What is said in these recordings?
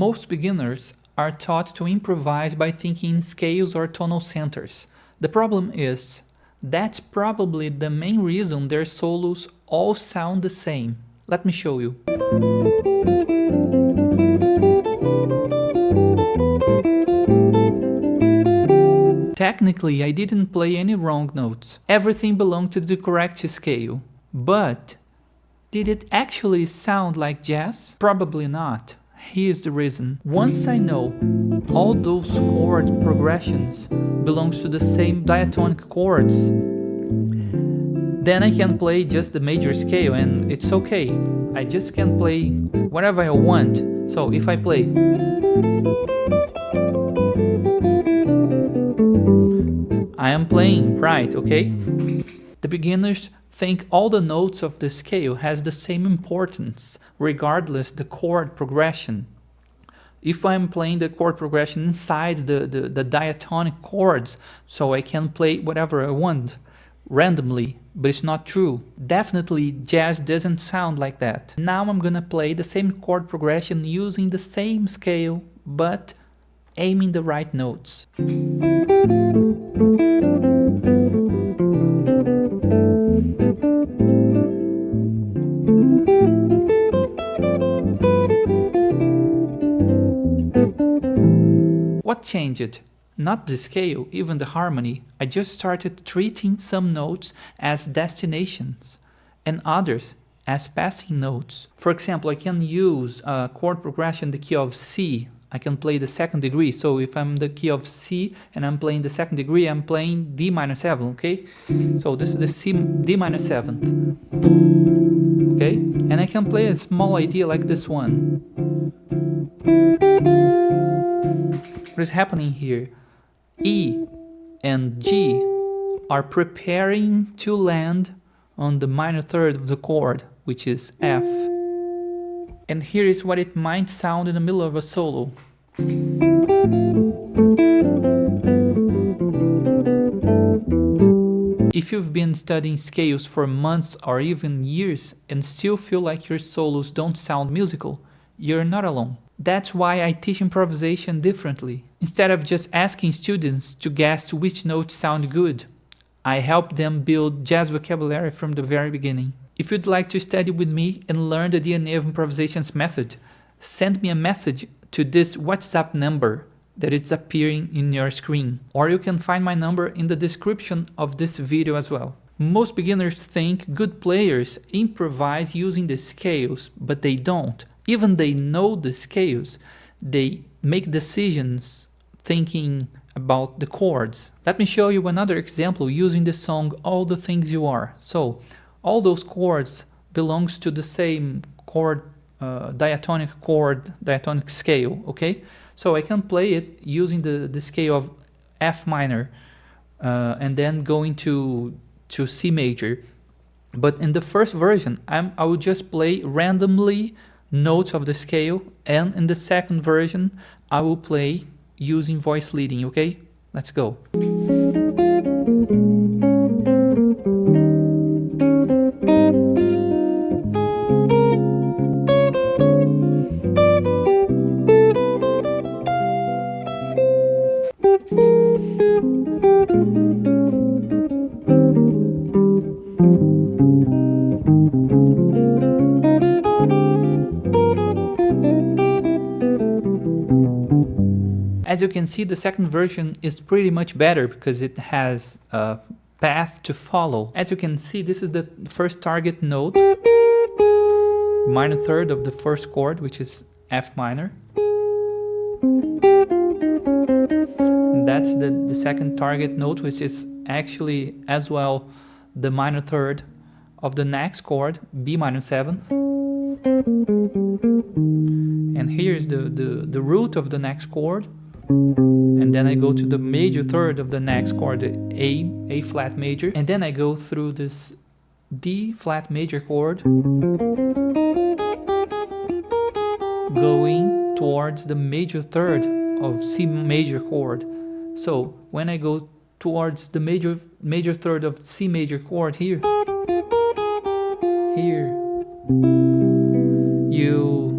Most beginners are taught to improvise by thinking in scales or tonal centers. The problem is, that's probably the main reason their solos all sound the same. Let me show you. Technically, I didn't play any wrong notes. Everything belonged to the correct scale. But did it actually sound like jazz? Probably not. Here's the reason. Once I know all those chord progressions belongs to the same diatonic chords, then I can play just the major scale and it's okay. I just can play whatever I want. So if I play, I am playing right, okay? The beginners think all the notes of the scale has the same importance, regardless the chord progression. If I'm playing the chord progression inside the diatonic chords, so I can play whatever I want, randomly, but it's not true. Definitely jazz doesn't sound like that. Now I'm gonna play the same chord progression using the same scale, but aiming the right notes. What changed? Not the scale, even the harmony. I just started treating some notes as destinations and others as passing notes. For example, I can use a chord progression in the key of C. I can play the second degree. So if I'm the key of C and I'm playing the second degree, I'm playing D minor 7, okay? So this is the D minor 7th. Okay? And I can play a small idea like this one. What is happening here? E and G are preparing to land on the minor third of the chord, which is F. And here is what it might sound in the middle of a solo. If you've been studying scales for months or even years and still feel like your solos don't sound musical, you're not alone. That's why I teach improvisation differently. Instead of just asking students to guess which notes sound good, I help them build jazz vocabulary from the very beginning. If you'd like to study with me and learn the DNA of improvisation's method, send me a message to this WhatsApp number that is appearing in your screen. Or you can find my number in the description of this video as well. Most beginners think good players improvise using the scales, but they don't. Even they know the scales, they make decisions thinking about the chords. Let me show you another example using the song All the Things You Are. So all those chords belongs to the same chord, diatonic scale, okay? So I can play it using the scale of F minor and then going to C major. But in the first version, I will just play randomly notes of the scale, and in the second version I will play using voice leading, okay? Let's go. As you can see, the second version is pretty much better because it has a path to follow. As you can see, this is the first target note, minor third of the first chord, which is F minor. And that's the second target note, which is actually as well the minor third of the next chord, B minor 7. And here's the root of the next chord. And then I go to the major third of the next chord, the A flat major, and then I go through this D flat major chord, going towards the major third of C major chord. So when I go towards the major third of C major chord here,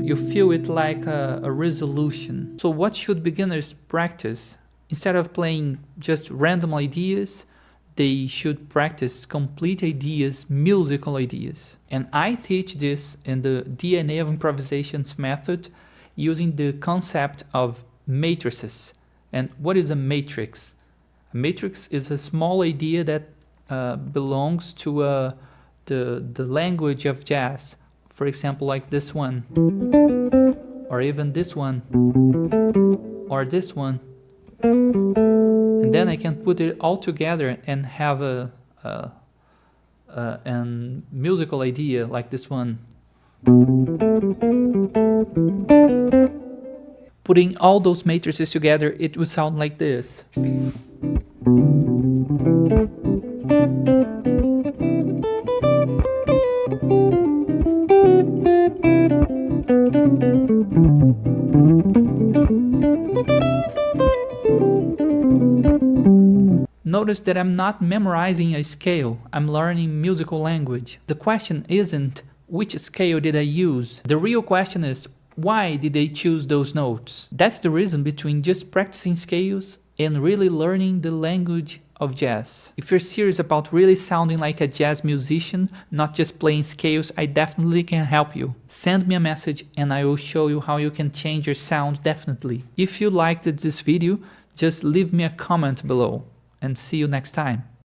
You feel it like a resolution. So what should beginners practice? Instead of playing just random ideas, they should practice complete ideas, musical ideas. And I teach this in the DNA of Improvisations method using the concept of matrices. And what is a matrix? A matrix is a small idea that belongs to the language of jazz. For example, like this one, or even this one, or this one. And then I can put it all together and have a musical idea like this one. Putting all those matrices together, it would sound like this. Notice that I'm not memorizing a scale, I'm learning musical language. The question isn't which scale did I use? The real question is why did they choose those notes? That's the reason between just practicing scales and really learning the language of jazz. If you're serious about really sounding like a jazz musician, not just playing scales, I definitely can help you. Send me a message and I will show you how you can change your sound definitely. If you liked this video, just leave me a comment below and see you next time.